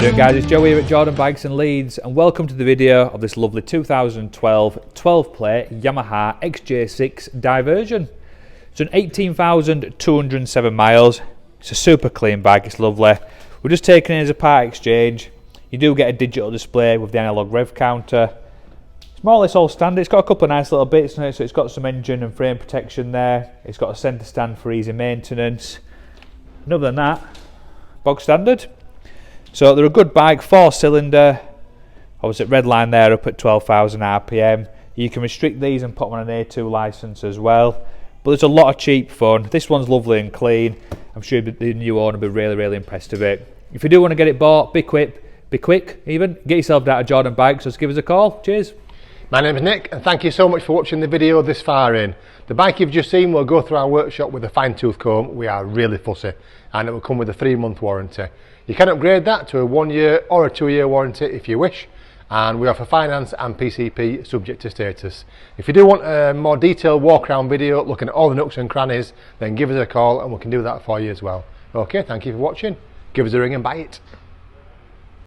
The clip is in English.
How you doing, guys? It's Joe here at Jordan Bikes in Leeds, and welcome to the video of this lovely 2012 12-plate Yamaha XJ6 Diversion. It's an 18,207 miles. It's a super clean bike, it's lovely. We're just taking it as a part exchange. You do get a digital display with the analog rev counter. It's more or less all standard. It's got a couple of nice little bits in it, so it's got some engine and frame protection there. It's got a centre stand for easy maintenance. And other than that, bog standard. So they're a good bike, 4-cylinder. I was at red line there up at 12,000 RPM. You can restrict these and put them on an A2 licence as well. But there's a lot of cheap fun. This one's lovely and clean. I'm sure the new owner will be really impressed with it. If you do want to get it bought, be quick even. Get yourself down to Jordan Bikes, just give us a call. Cheers. My name is Nick, and thank you so much for watching the video this far in. The bike you've just seen will go through our workshop with a fine-tooth comb. We are really fussy, and it will come with a 3-month warranty. You can upgrade that to a 1-year or a 2-year warranty if you wish, and we offer finance and PCP subject to status. If you do want a more detailed walk around video looking at all the nooks and crannies, then give us a call and we can do that for you as well. Okay, thank you for watching. Give us a ring and buy it.